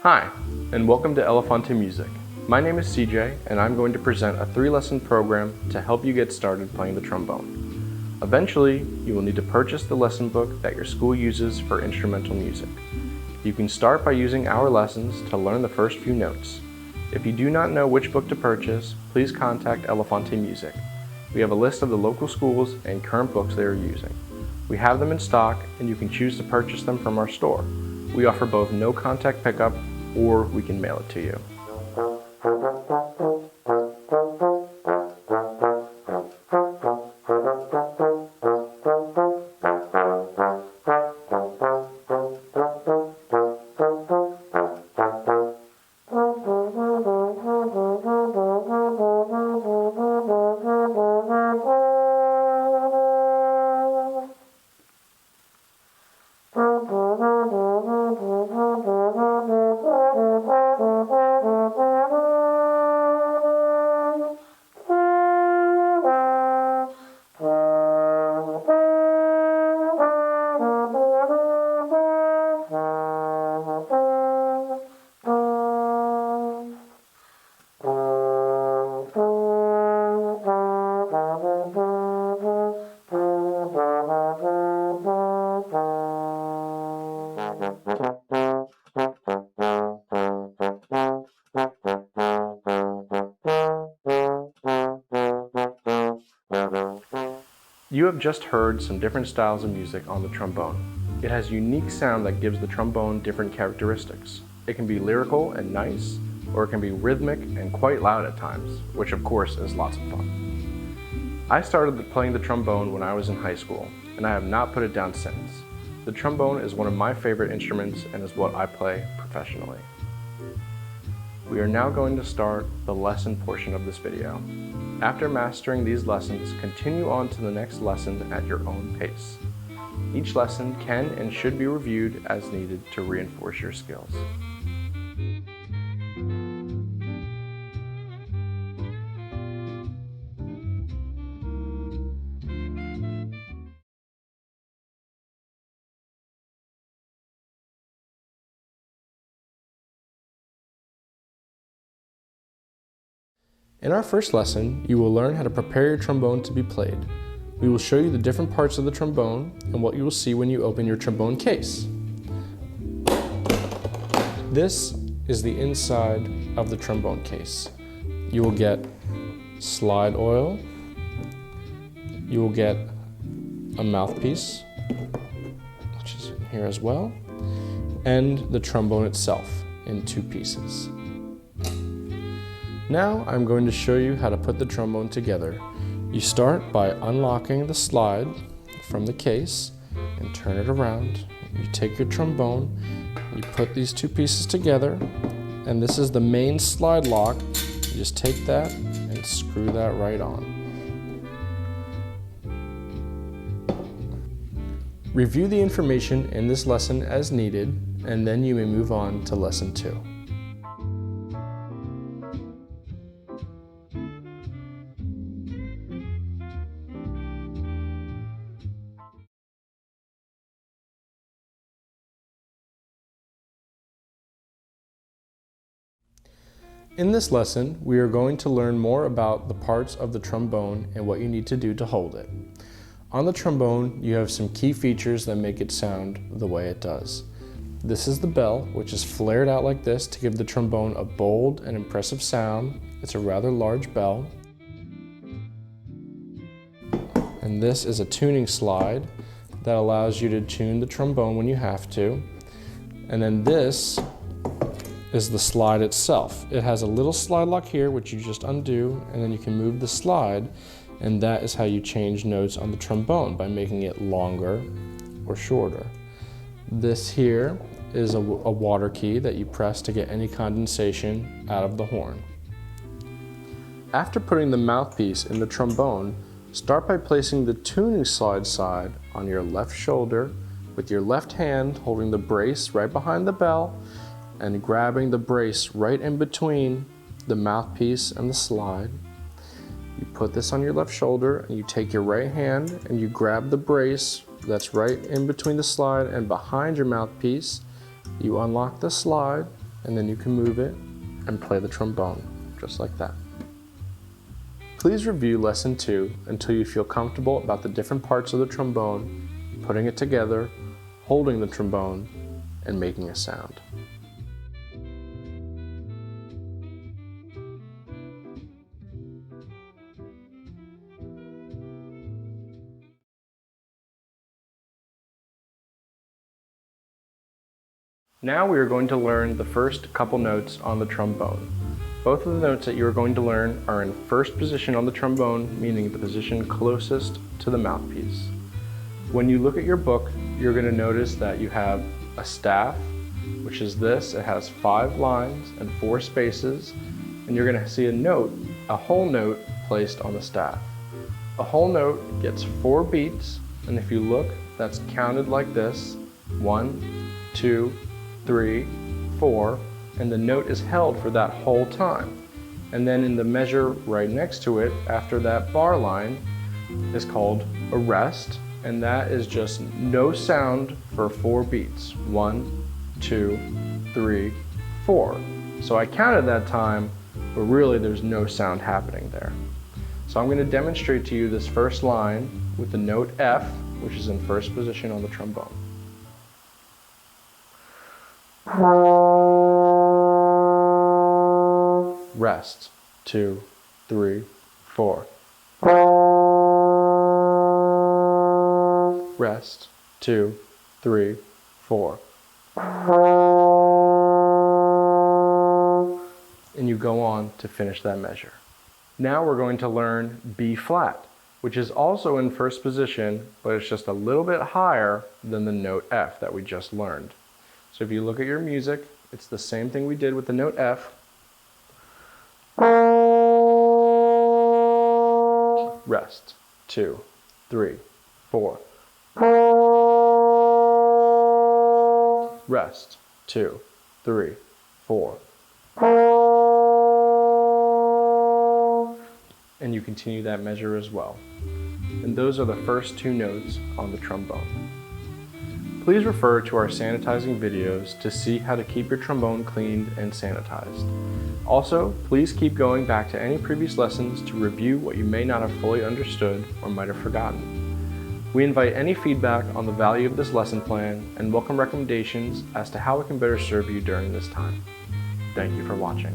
Hi, and welcome to Elefante Music. My name is CJ, and I'm going to present a 3-lesson program to help you get started playing the trombone. Eventually, you will need to purchase the lesson book that your school uses for instrumental music. You can start by using our lessons to learn the first few notes. If you do not know which book to purchase, please contact Elefante Music. We have a list of the local schools and current books they are using. We have them in stock, and you can choose to purchase them from our store. We offer both no-contact pickup, or we can mail it to you. You have just heard some different styles of music on the trombone. It has a unique sound that gives the trombone different characteristics. It can be lyrical and nice, or it can be rhythmic and quite loud at times, which of course is lots of fun. I started playing the trombone when I was in high school, and I have not put it down since. The trombone is one of my favorite instruments and is what I play professionally. We are now going to start the lesson portion of this video. After mastering these lessons, continue on to the next lesson at your own pace. Each lesson can and should be reviewed as needed to reinforce your skills. In our first lesson, you will learn how to prepare your trombone to be played. We will show you the different parts of the trombone and what you will see when you open your trombone case. This is the inside of the trombone case. You will get slide oil, you will get a mouthpiece, which is in here as well, and the trombone itself in 2 pieces. Now I'm going to show you how to put the trombone together. You start by unlocking the slide from the case and turn it around. You take your trombone, you put these 2 pieces together, and this is the main slide lock. You just take that and screw that right on. Review the information in this lesson as needed, and then you may move on to lesson 2. In this lesson, we are going to learn more about the parts of the trombone and what you need to do to hold it. On the trombone, you have some key features that make it sound the way it does. This is the bell, which is flared out like this to give the trombone a bold and impressive sound. It's a rather large bell. And this is a tuning slide that allows you to tune the trombone when you have to. And then this is the slide itself. It has a little slide lock here, which you just undo, and then you can move the slide, and that is how you change notes on the trombone, by making it longer or shorter. This here is a water key that you press to get any condensation out of the horn. After putting the mouthpiece in the trombone, start by placing the tuning slide side on your left shoulder with your left hand holding the brace right behind the bell and grabbing the brace right in between the mouthpiece and the slide. You put this on your left shoulder and you take your right hand and you grab the brace that's right in between the slide and behind your mouthpiece. You unlock the slide and then you can move it and play the trombone, just like that. Please review Lesson 2 until you feel comfortable about the different parts of the trombone, putting it together, holding the trombone, and making a sound. Now we are going to learn the first couple notes on the trombone. Both of the notes that you are going to learn are in first position on the trombone, meaning the position closest to the mouthpiece. When you look at your book, you're going to notice that you have a staff, which is this. It has 5 lines and 4 spaces, and you're going to see a whole note placed on the staff. A whole note gets 4 beats, and if you look, that's counted like this: 1, 2, 3, 4, and the note is held for that whole time. And then in the measure right next to it, after that bar line, is called a rest, and that is just no sound for 4 beats. 1, 2, 3, 4. So I counted that time, but really there's no sound happening there. So I'm going to demonstrate to you this first line with the note F, which is in first position on the trombone. Rest, 2, 3, 4. Rest, 2, 3, 4. And you go on to finish that measure. Now we're going to learn B flat, which is also in first position, but it's just a little bit higher than the note F that we just learned. So if you look at your music, it's the same thing we did with the note F. Rest, 2, 3, 4. Rest, 2, 3, 4. And you continue that measure as well. And those are the first 2 notes on the trombone. Please refer to our sanitizing videos to see how to keep your trombone cleaned and sanitized. Also, please keep going back to any previous lessons to review what you may not have fully understood or might have forgotten. We invite any feedback on the value of this lesson plan and welcome recommendations as to how it can better serve you during this time. Thank you for watching.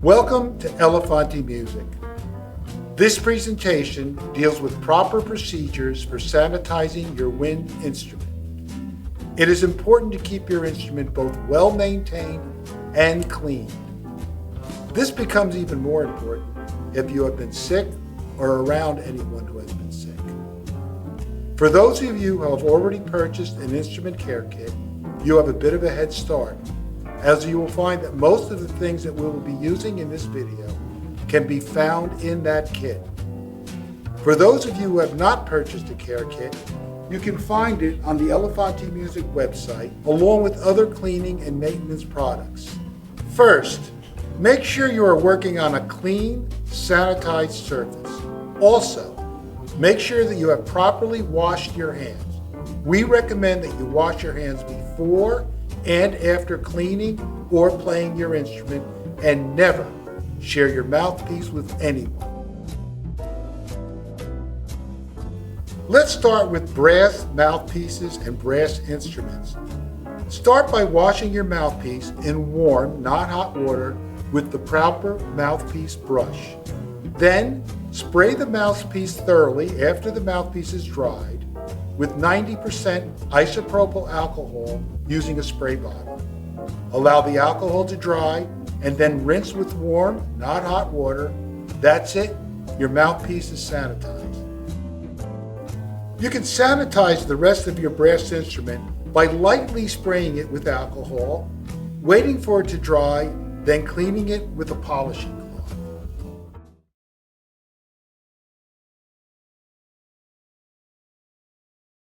Welcome to Elefante Music. This presentation deals with proper procedures for sanitizing your wind instrument. It is important to keep your instrument both well maintained and clean. This becomes even more important if you have been sick or around anyone who has been sick. For those of you who have already purchased an instrument care kit, you have a bit of a head start, as you will find that most of the things that we will be using in this video can be found in that kit. For those of you who have not purchased a care kit, you can find it on the Elefante Music website, along with other cleaning and maintenance products. First, make sure you are working on a clean, sanitized surface. Also, make sure that you have properly washed your hands. We recommend that you wash your hands before and after cleaning or playing your instrument, and never share your mouthpiece with anyone. Let's start with brass mouthpieces and brass instruments. Start by washing your mouthpiece in warm, not hot water with the proper mouthpiece brush. Then spray the mouthpiece thoroughly after the mouthpiece is dried with 90% isopropyl alcohol using a spray bottle. Allow the alcohol to dry and then rinse with warm, not hot water. That's it, your mouthpiece is sanitized. You can sanitize the rest of your brass instrument by lightly spraying it with alcohol, waiting for it to dry, then cleaning it with a polishing cloth.